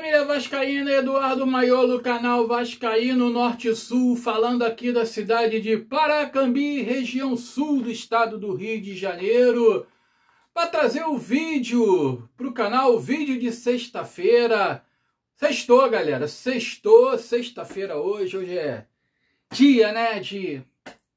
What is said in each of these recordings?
família vascaína, Eduardo Maiolo, canal Vascaíno Norte-Sul, falando aqui da cidade de Paracambi, região sul do estado do Rio de Janeiro, para trazer o vídeo para o canal, o vídeo de sexta-feira. Sextou, galera, sextou, sexta-feira hoje é dia, né, de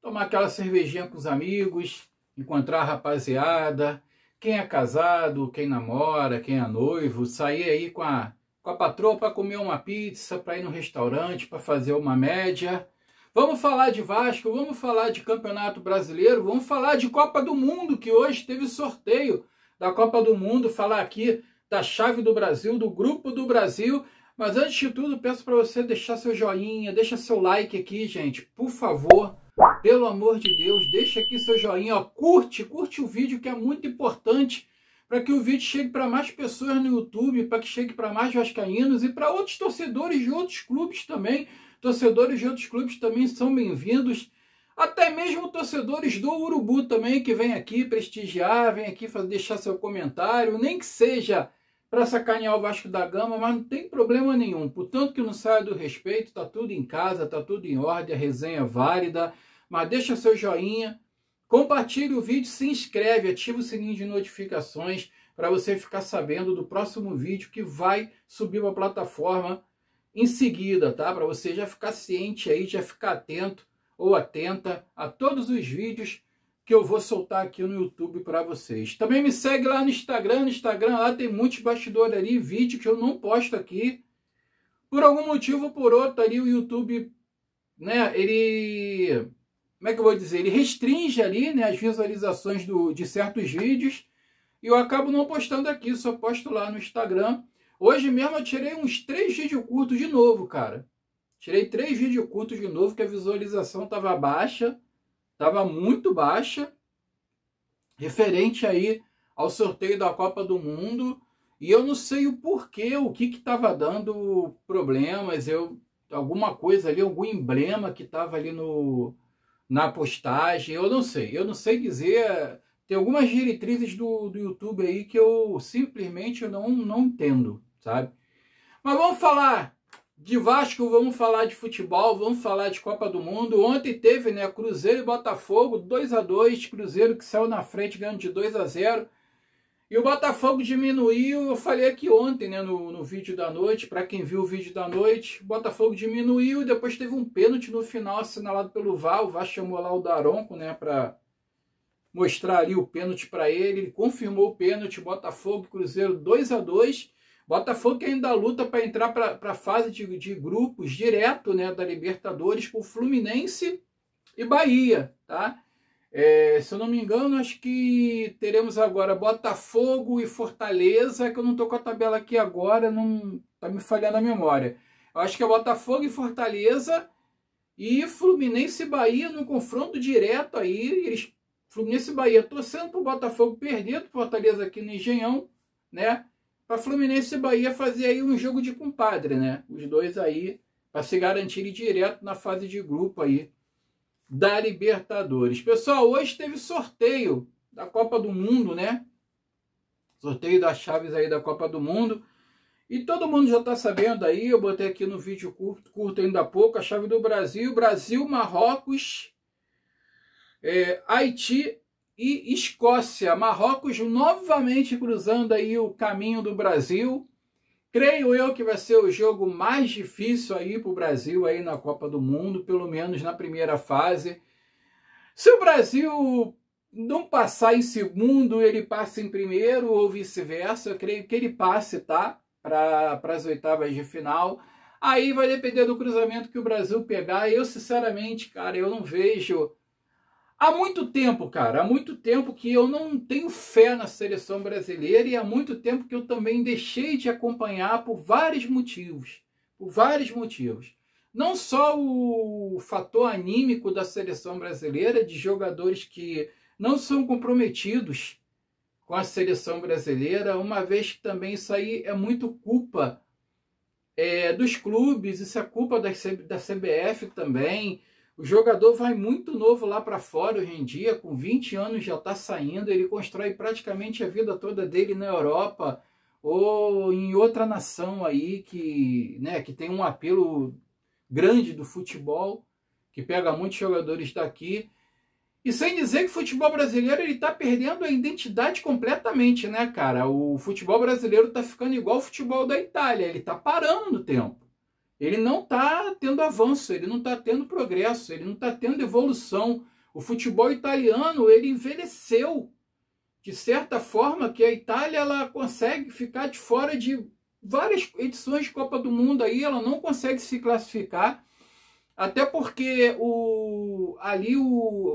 tomar aquela cervejinha com os amigos, encontrar a rapaziada, quem é casado, quem namora, quem é noivo, sair aí com a patroa para comer uma pizza, para ir no restaurante, para fazer uma média. Vamos falar de Vasco, vamos falar de Campeonato Brasileiro, vamos falar de Copa do Mundo, que hoje teve sorteio da Copa do Mundo, falar aqui da chave do Brasil, do grupo do Brasil. Mas antes de tudo, peço para você deixar seu joinha, deixa seu like aqui, gente, por favor. Pelo amor de Deus, deixa aqui seu joinha, ó, curte o vídeo, que é muito importante para que o vídeo chegue para mais pessoas no YouTube, para que chegue para mais vascaínos e para outros torcedores de outros clubes também. Torcedores de outros clubes também são bem-vindos, até mesmo torcedores do Urubu também, que vem aqui prestigiar, vem aqui deixar seu comentário, nem que seja para sacanear o Vasco da Gama, mas não tem problema nenhum. Portanto que não saia do respeito, tá tudo em casa, tá tudo em ordem, a resenha é válida. Mas deixa seu joinha, compartilhe o vídeo, se inscreve, ativa o sininho de notificações para você ficar sabendo do próximo vídeo que vai subir para a plataforma em seguida, tá? Para você já ficar ciente aí, já ficar atento ou atenta a todos os vídeos que eu vou soltar aqui no YouTube para vocês. Também me segue lá no Instagram, lá tem muitos bastidores ali, vídeo que eu não posto aqui. Por algum motivo ou por outro ali o YouTube, né, ele... Como é que eu vou dizer? Ele restringe ali, né, as visualizações de certos vídeos e eu acabo não postando aqui, só posto lá no Instagram. Hoje mesmo eu tirei uns 3 vídeos curtos de novo, cara. Tirei 3 vídeos curtos de novo, que a visualização estava baixa, estava muito baixa, referente aí ao sorteio da Copa do Mundo. E eu não sei o porquê, o que estava dando problemas, alguma coisa ali, algum emblema que estava ali na postagem, eu não sei dizer. Tem algumas diretrizes do YouTube aí que eu simplesmente não entendo, sabe? Mas vamos falar de Vasco, vamos falar de futebol, vamos falar de Copa do Mundo. Ontem teve, né, Cruzeiro e Botafogo, 2-2, Cruzeiro que saiu na frente ganhando de 2-0. E o Botafogo diminuiu, eu falei aqui ontem, né, no vídeo da noite, para quem viu o vídeo da noite, o Botafogo diminuiu e depois teve um pênalti no final assinalado pelo VAR. O VAR chamou lá o Daronco, né, para mostrar ali o pênalti para ele. Ele confirmou o pênalti, Botafogo e Cruzeiro 2-2. Botafogo que ainda luta para entrar para a fase de grupos direto, né, da Libertadores com Fluminense e Bahia, tá? Se eu não me engano, acho que teremos agora Botafogo e Fortaleza, que eu não estou com a tabela aqui agora, não está me falhando a memória. Eu acho que é Botafogo e Fortaleza e Fluminense e Bahia no confronto direto aí. Fluminense e Bahia torcendo para o Botafogo perder do Fortaleza aqui no Engenhão, né? Para Fluminense e Bahia fazer aí um jogo de compadre, né? Os dois aí para se garantirem direto na fase de grupo aí da Libertadores. Pessoal, hoje teve sorteio da Copa do Mundo, né? Sorteio das chaves aí da Copa do Mundo. E todo mundo já está sabendo aí, eu botei aqui no vídeo curto ainda há pouco, a chave do Brasil. Brasil, Marrocos, Haiti e Escócia. Marrocos novamente cruzando aí o caminho do Brasil. Creio eu que vai ser o jogo mais difícil aí para o Brasil aí na Copa do Mundo, pelo menos na primeira fase. Se o Brasil não passar em segundo, ele passa em primeiro ou vice-versa. Eu creio que ele passe, tá? Para as oitavas de final. Aí vai depender do cruzamento que o Brasil pegar. Eu, sinceramente, cara, eu não vejo... Há muito tempo, cara, há muito tempo que eu não tenho fé na seleção brasileira e há muito tempo que eu também deixei de acompanhar por vários motivos. Por vários motivos. Não só o fator anímico da seleção brasileira, de jogadores que não são comprometidos com a seleção brasileira, uma vez que também isso aí é muito culpa dos clubes, isso é culpa da CBF também. O jogador vai muito novo lá para fora hoje em dia, com 20 anos já está saindo, ele constrói praticamente a vida toda dele na Europa ou em outra nação aí que, né, que tem um apelo grande do futebol, que pega muitos jogadores daqui. E sem dizer que o futebol brasileiro ele está perdendo a identidade completamente, né, cara? O futebol brasileiro está ficando igual o futebol da Itália, ele está parando no tempo. Ele não está tendo avanço, ele não está tendo progresso, ele não está tendo evolução. O futebol italiano, ele envelheceu. De certa forma, que a Itália ela consegue ficar de fora de várias edições de Copa do Mundo aí, ela não consegue se classificar. Até porque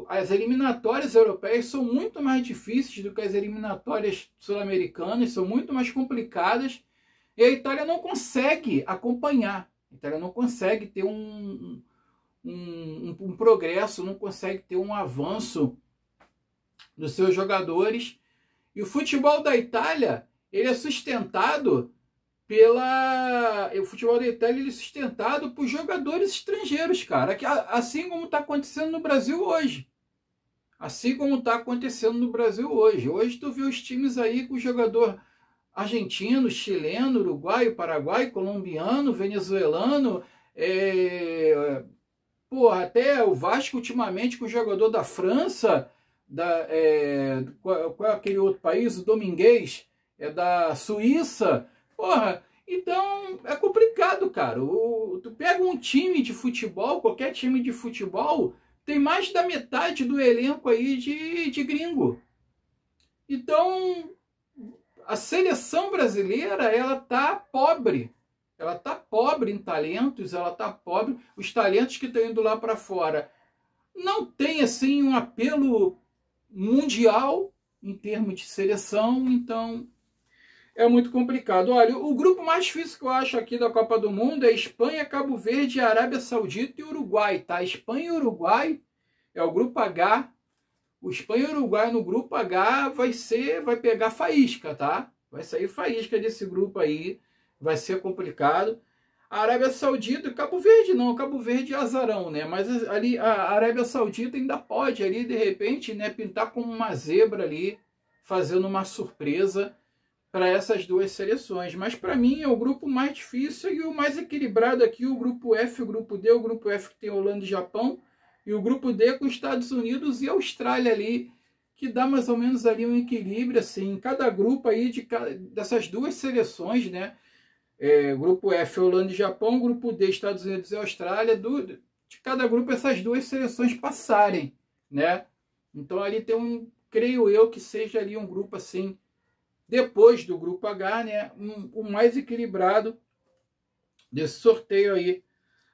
as eliminatórias europeias são muito mais difíceis do que as eliminatórias sul-americanas, são muito mais complicadas, e a Itália não consegue acompanhar. A Itália não consegue ter um progresso, não consegue ter um avanço dos seus jogadores. E o futebol da Itália, ele é sustentado o futebol da Itália ele é sustentado por jogadores estrangeiros, cara. Assim como está acontecendo no Brasil hoje. Assim como está acontecendo no Brasil hoje. Hoje tu vê os times aí com jogador argentino, chileno, uruguaio, paraguaio, colombiano, venezuelano, até o Vasco ultimamente com o jogador da França, qual é aquele outro país? O Domingues, da Suíça. Porra, então é complicado, cara. Tu pega um time de futebol, qualquer time de futebol, tem mais da metade do elenco aí de gringo. Então, a seleção brasileira, ela tá pobre. Ela tá pobre em talentos, ela tá pobre. Os talentos que estão indo lá para fora não tem, assim, um apelo mundial em termos de seleção, então é muito complicado. Olha, o grupo mais difícil que eu acho aqui da Copa do Mundo é Espanha, Cabo Verde, Arábia Saudita e Uruguai, tá? Espanha e Uruguai é o grupo H. O Espanha e Uruguai no grupo H vai pegar faísca, tá? Vai sair faísca desse grupo aí, vai ser complicado. A Arábia Saudita e Cabo Verde não, Cabo Verde é azarão, né? Mas ali a Arábia Saudita ainda pode ali, de repente, né, pintar como uma zebra ali, fazendo uma surpresa para essas duas seleções. Mas para mim é o grupo mais difícil e o mais equilibrado aqui, o grupo F, o grupo D, o grupo F que tem Holanda e Japão, e o grupo D com Estados Unidos e Austrália ali, que dá mais ou menos ali um equilíbrio, assim, cada grupo aí dessas duas seleções, né? Grupo F, Holanda e Japão, grupo D, Estados Unidos e Austrália, de cada grupo essas duas seleções passarem, né? Então ali tem creio eu que seja ali um grupo assim, depois do grupo H, né? O mais equilibrado desse sorteio aí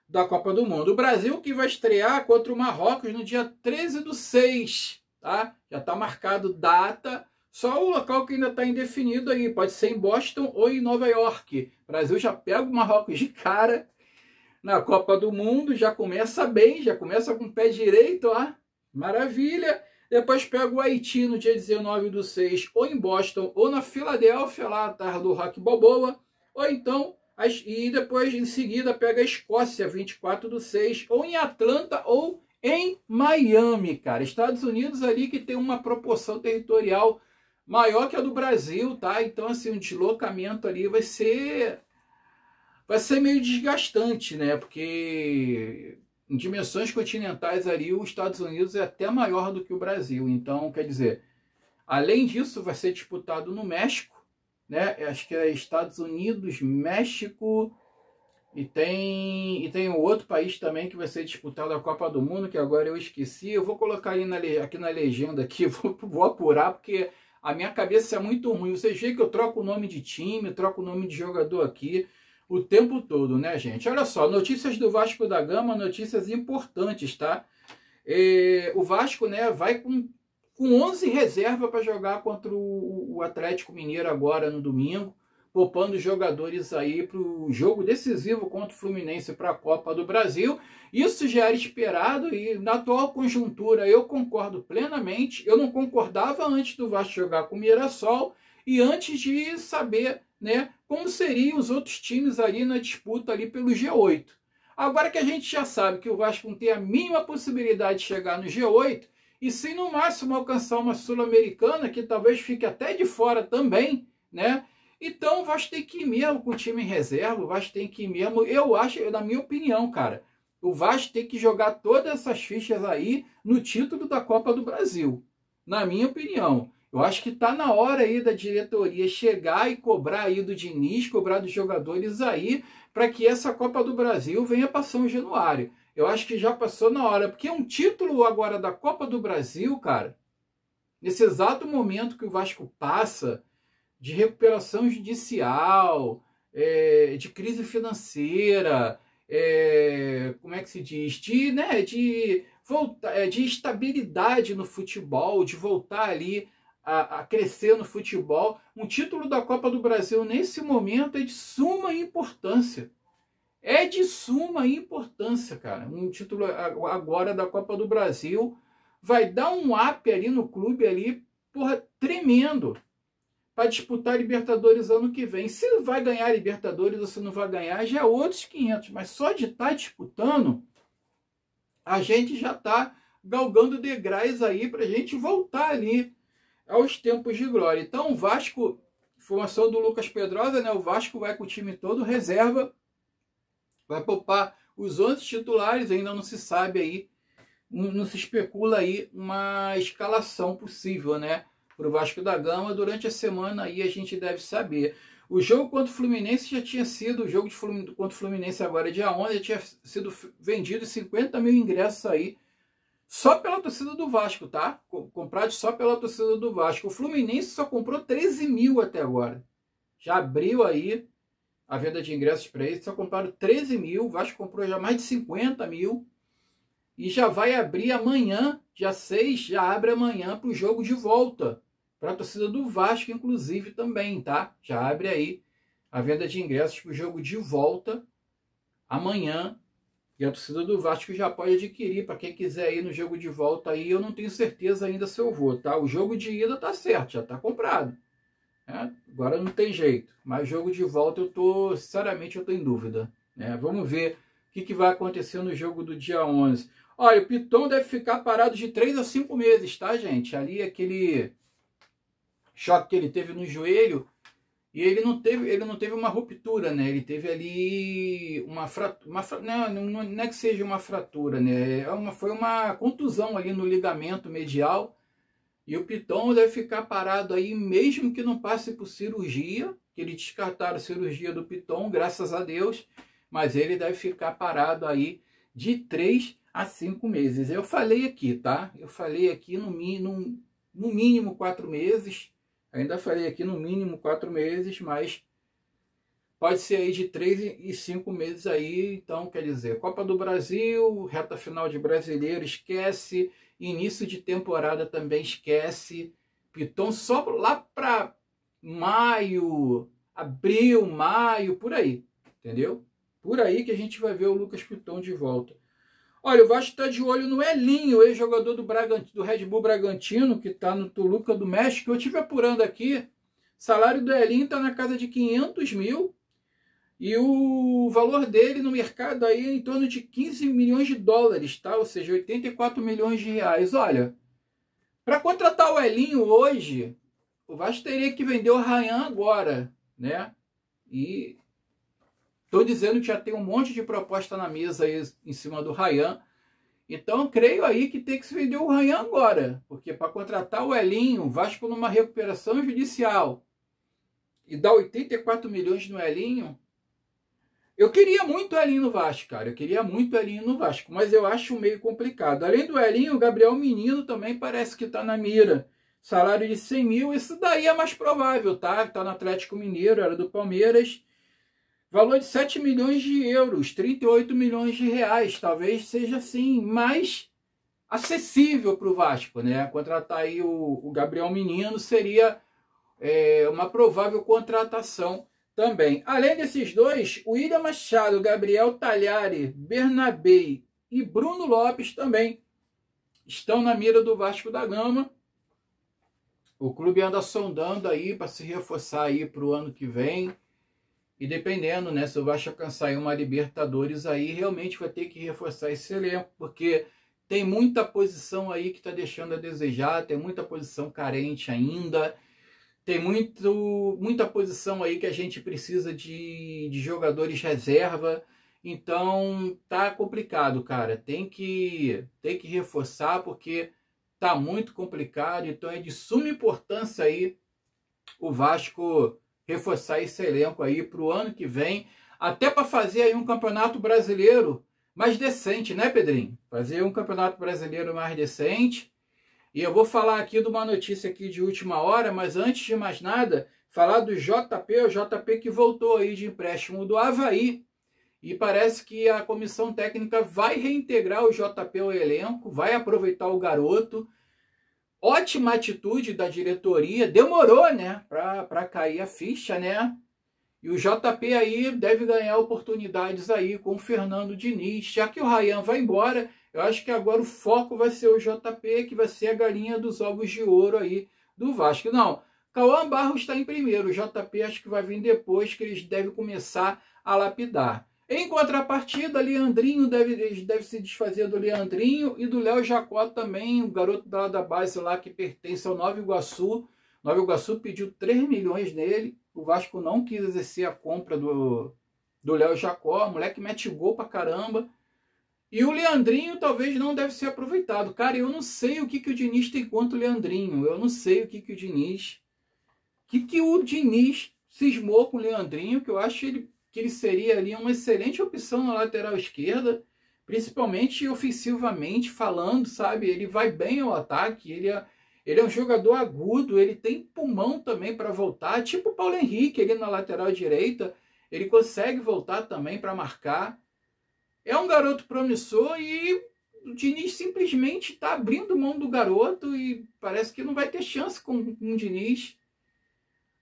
da Copa do Mundo. O Brasil que vai estrear contra o Marrocos no dia 13/6, tá? Já está marcado data, só o local que ainda está indefinido aí, pode ser em Boston ou em Nova York. O Brasil já pega o Marrocos de cara na Copa do Mundo, já começa bem, já começa com o pé direito, ó, maravilha. Depois pega o Haiti no dia 19/6, ou em Boston, ou na Filadélfia, lá na terra do Rock Balboa, ou então, e depois em seguida pega a Escócia, 24/6, ou em Atlanta, ou em Miami, cara. Estados Unidos ali que tem uma proporção territorial maior que a do Brasil, tá? Então, assim, o deslocamento ali vai ser meio desgastante, né? Porque em dimensões continentais ali, os Estados Unidos é até maior do que o Brasil. Então, quer dizer, além disso, vai ser disputado no México, né? Acho que é Estados Unidos, México, e tem um outro país também que vai ser disputado a Copa do Mundo, que agora eu esqueci. Eu vou colocar aí aqui na legenda, aqui, vou apurar, porque a minha cabeça é muito ruim. Vocês veem que eu troco o nome de time, troco o nome de jogador aqui o tempo todo, né, gente? Olha só, notícias do Vasco da Gama, notícias importantes, tá? O Vasco, né, vai com 11 reservas para jogar contra o Atlético Mineiro agora no domingo, poupando jogadores aí para o jogo decisivo contra o Fluminense para a Copa do Brasil. Isso já era esperado e na atual conjuntura eu concordo plenamente. Eu não concordava antes do Vasco jogar com o Mirassol e antes de saber, né, como seriam os outros times ali na disputa ali pelo G8. Agora que a gente já sabe que o Vasco não tem a mínima possibilidade de chegar no G8 e se no máximo alcançar uma Sul-Americana, que talvez fique até de fora também, né? Então o Vasco tem que ir mesmo com o time em reserva, o Vasco tem que ir mesmo, eu acho, na minha opinião, cara, o Vasco tem que jogar todas essas fichas aí no título da Copa do Brasil, na minha opinião. Eu acho que tá na hora aí da diretoria chegar e cobrar aí do Diniz, cobrar dos jogadores aí, para que essa Copa do Brasil venha para São Januário. Eu acho que já passou na hora, porque um título agora da Copa do Brasil, cara, nesse exato momento que o Vasco passa de recuperação judicial, de crise financeira, como é que se diz? De estabilidade no futebol, de voltar ali a crescer no futebol. Um título da Copa do Brasil nesse momento é de suma importância. É de suma importância, cara. Um título agora da Copa do Brasil vai dar um up ali no clube ali, porra, tremendo, para disputar a Libertadores ano que vem. Se vai ganhar a Libertadores ou se não vai ganhar, já é outros 500. Mas só de estar disputando, a gente já está galgando degraus aí para a gente voltar ali aos tempos de glória. Então o Vasco, formação do Lucas Pedrosa, né? O Vasco vai com o time todo, reserva, vai poupar os 11 titulares, ainda não se sabe aí, não se especula aí uma escalação possível, né? Para o Vasco da Gama. Durante a semana aí a gente deve saber. O jogo contra o Fluminense já tinha sido, o jogo contra o Fluminense agora dia 11, já tinha sido vendido 50 mil ingressos aí, só pela torcida do Vasco, tá? Comprado só pela torcida do Vasco. O Fluminense só comprou 13 mil até agora. Já abriu aí a venda de ingressos para eles, só compraram 13 mil, o Vasco comprou já mais de 50 mil. E já vai abrir amanhã, dia 6, já abre amanhã para o jogo de volta. Para a torcida do Vasco, inclusive, também, tá? Já abre aí a venda de ingressos para o jogo de volta amanhã. E a torcida do Vasco já pode adquirir. Para quem quiser ir no jogo de volta aí, eu não tenho certeza ainda se eu vou, tá? O jogo de ida tá certo, já tá comprado. Agora não tem jeito. Mas o jogo de volta sinceramente, eu tô em dúvida. Né? Vamos ver o que vai acontecer no jogo do dia 11. Olha, o Piton deve ficar parado de 3 a 5 meses, tá, gente? Ali aquele choque que ele teve no joelho, e ele não teve uma ruptura, né? Ele teve ali uma fratura, não é que seja uma fratura, né? Foi uma contusão ali no ligamento medial, e o Piton deve ficar parado aí, mesmo que não passe por cirurgia, que eles descartaram a cirurgia do Piton, graças a Deus, mas ele deve ficar parado aí de 3 a 5 meses. Eu falei aqui, tá? Eu falei aqui no mínimo 4 meses, ainda falei aqui no mínimo 4 meses, mas pode ser aí de 3 e 5 meses aí. Então, quer dizer, Copa do Brasil, reta final de Brasileiro, esquece. Início de temporada também esquece. Piton só lá para maio, abril, maio, por aí. Entendeu? Por aí que a gente vai ver o Lucas Piton de volta. Olha, o Vasco está de olho no Elinho, ex-jogador do Red Bull Bragantino, que está no Toluca do México. Eu estive apurando aqui, o salário do Elinho está na casa de 500 mil. E o valor dele no mercado aí é em torno de 15 milhões de dólares, tá? Ou seja, 84 milhões de reais. Olha, para contratar o Elinho hoje, o Vasco teria que vender o Ryan agora, né? E estou dizendo que já tem um monte de proposta na mesa aí em cima do Ryan. Então, creio aí que tem que se vender o Ryan agora. Porque para contratar o Elinho, o Vasco numa recuperação judicial e dar 84 milhões no Elinho... Eu queria muito o Elinho no Vasco, cara. Eu queria muito o Elinho no Vasco, mas eu acho meio complicado. Além do Elinho, o Gabriel Menino também parece que está na mira. Salário de 100 mil, isso daí é mais provável, tá? Está no Atlético Mineiro, era do Palmeiras. Valor de 7 milhões de euros, 38 milhões de reais. Talvez seja, assim, mais acessível para o Vasco, né? Contratar aí o Gabriel Menino seria uma provável contratação também. Além desses dois, o William Machado, Gabriel Talhari, Bernabé e Bruno Lopes também estão na mira do Vasco da Gama. O clube anda sondando aí para se reforçar aí para o ano que vem. E dependendo, né, se o Vasco alcançar aí uma Libertadores aí, realmente vai ter que reforçar esse elenco, porque tem muita posição aí que está deixando a desejar, tem muita posição carente ainda. Tem muita posição aí que a gente precisa de jogadores reserva. Então tá complicado, cara. Tem que reforçar porque tá muito complicado. Então é de suma importância aí o Vasco reforçar esse elenco aí para o ano que vem, até para fazer aí um campeonato brasileiro mais decente, né, Pedrinho? Fazer um campeonato brasileiro mais decente. E eu vou falar aqui de uma notícia aqui de última hora, mas antes de mais nada, falar do JP, o JP que voltou aí de empréstimo do Avaí. E parece que a comissão técnica vai reintegrar o JP ao elenco, vai aproveitar o garoto. Ótima atitude da diretoria, demorou, né, para cair a ficha, né? E o JP aí deve ganhar oportunidades aí com o Fernando Diniz, já que o Ryan vai embora. Eu acho que agora o foco vai ser o JP, que vai ser a galinha dos ovos de ouro aí do Vasco. Não, Cauã Barros está em primeiro, o JP acho que vai vir depois, que eles devem começar a lapidar. Em contrapartida, Leandrinho deve se desfazer do Leandrinho e do Léo Jacó também, o garoto da base lá que pertence ao Nova Iguaçu. Nova Iguaçu pediu 3 milhões nele, o Vasco não quis exercer a compra do Léo Jacó, o moleque mete gol pra caramba. E o Leandrinho talvez não deve ser aproveitado. Cara, eu não sei o que o Diniz tem contra o Leandrinho. Eu não sei o que o Diniz... O Diniz cismou com o Leandrinho, que eu acho que ele seria ali uma excelente opção na lateral esquerda, principalmente ofensivamente falando, sabe? Ele vai bem ao ataque, ele é um jogador agudo, ele tem pulmão também para voltar, tipo o Paulo Henrique ali na lateral direita, ele consegue voltar também para marcar. É um garoto promissor e o Diniz simplesmente está abrindo mão do garoto e parece que não vai ter chance com o Diniz.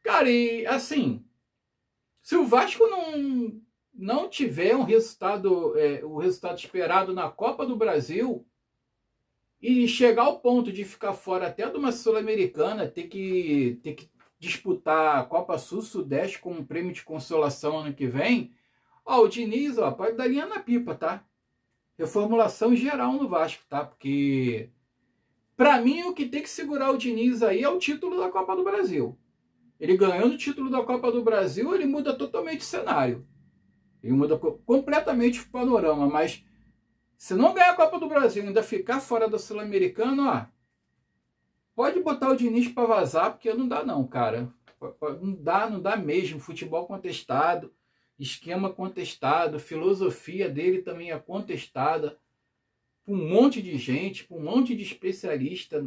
Cara, e assim, se o Vasco não tiver o resultado esperado na Copa do Brasil e chegar ao ponto de ficar fora até de uma Sul-Americana, ter que disputar a Copa Sul-Sudeste com um prêmio de consolação ano que vem, o Diniz, pode dar linha na pipa, tá? Reformulação geral no Vasco, tá? Porque, pra mim, o que tem que segurar o Diniz aí é o título da Copa do Brasil. Ele ganhando o título da Copa do Brasil, ele muda totalmente o cenário. Ele muda completamente o panorama, mas se não ganhar a Copa do Brasil e ainda ficar fora da Sul-Americana, pode botar o Diniz pra vazar, porque não dá não, cara. Não dá mesmo. Futebol contestado, esquema contestado, filosofia dele também é contestada por um monte de gente, por um monte de especialista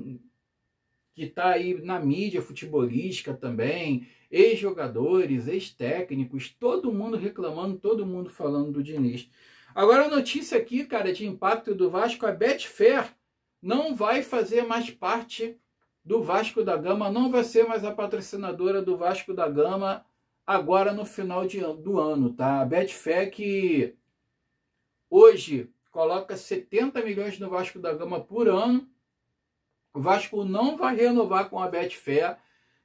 que está aí na mídia futebolística também, ex-jogadores, ex-técnicos, todo mundo reclamando, todo mundo falando do Diniz. Agora a notícia aqui, cara, de impacto do Vasco, a Betfair não vai fazer mais parte do Vasco da Gama, não vai ser mais a patrocinadora do Vasco da Gama agora no final do ano, tá? A Betfair que hoje coloca 70 milhões no Vasco da Gama por ano. O Vasco não vai renovar com a Betfair.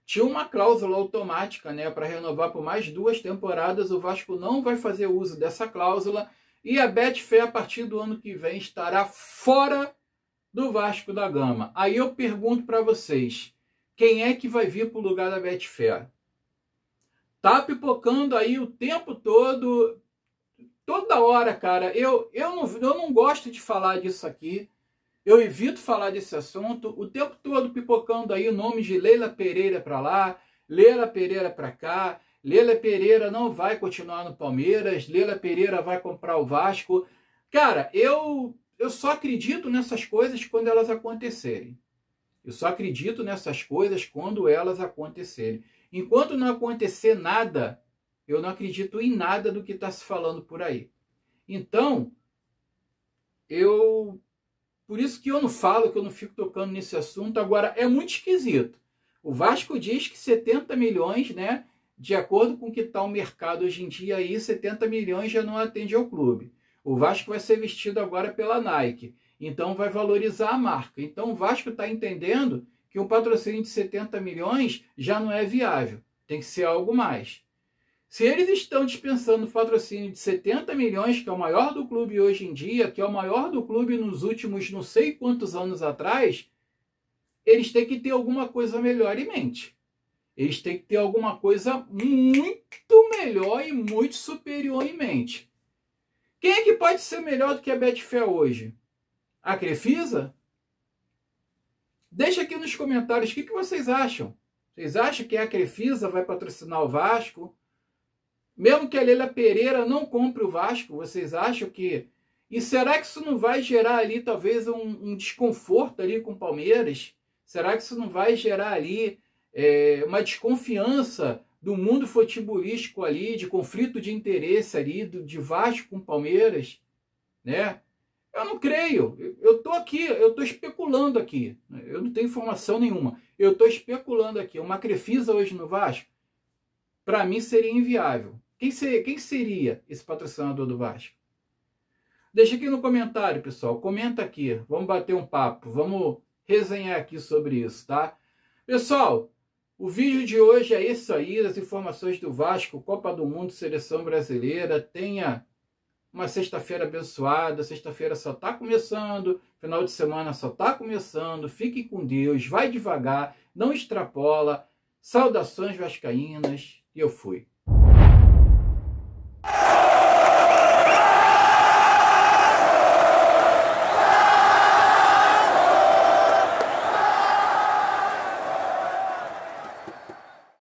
Tinha uma cláusula automática, né, para renovar por mais 2 temporadas. O Vasco não vai fazer uso dessa cláusula. E a Betfair, a partir do ano que vem, estará fora do Vasco da Gama. Aí eu pergunto para vocês, quem é que vai vir para o lugar da Betfair? Tá pipocando aí o tempo todo, toda hora, cara. Eu não gosto de falar disso aqui. Eu evito falar desse assunto, o tempo todo pipocando aí o nome de Leila Pereira para lá, Leila Pereira para cá, Leila Pereira não vai continuar no Palmeiras, Leila Pereira vai comprar o Vasco. Cara, eu só acredito nessas coisas quando elas acontecerem. Eu só acredito nessas coisas quando elas acontecerem. Enquanto não acontecer nada, eu não acredito em nada do que está se falando por aí. Então, por isso que eu não falo, que eu não fico tocando nesse assunto. Agora, é muito esquisito. O Vasco diz que 70 milhões, né? De acordo com o que está o mercado hoje em dia, aí, 70 milhões já não atende ao clube. O Vasco vai ser vestido agora pela Nike. Então, vai valorizar a marca. Então, o Vasco está entendendo que um patrocínio de 70 milhões já não é viável. Tem que ser algo mais. Se eles estão dispensando o patrocínio de 70 milhões, que é o maior do clube hoje em dia, que é o maior do clube nos últimos não sei quantos anos atrás, eles têm que ter alguma coisa melhor em mente. Eles têm que ter alguma coisa muito melhor e muito superior em mente. Quem é que pode ser melhor do que a Betfair hoje? A Crefisa? Deixa aqui nos comentários o que vocês acham. Vocês acham que a Crefisa vai patrocinar o Vasco? Mesmo que a Leila Pereira não compre o Vasco, vocês acham que... E será que isso não vai gerar ali talvez um desconforto ali com o Palmeiras? Será que isso não vai gerar ali uma desconfiança do mundo futebolístico ali, de conflito de interesse ali, de Vasco com Palmeiras? Né? Eu não creio. Eu estou aqui, eu estou especulando aqui. Eu não tenho informação nenhuma. Eu estou especulando aqui. Uma Crefisa hoje no Vasco, para mim seria inviável. Quem seria esse patrocinador do Vasco? Deixa aqui no comentário, pessoal. Comenta aqui. Vamos bater um papo. Vamos resenhar aqui sobre isso, tá? Pessoal, o vídeo de hoje é isso aí. As informações do Vasco, Copa do Mundo, Seleção Brasileira. Tenha uma sexta-feira abençoada. Sexta-feira só está começando. Final de semana só está começando. Fique com Deus. Vai devagar. Não extrapola. Saudações vascaínas. E eu fui.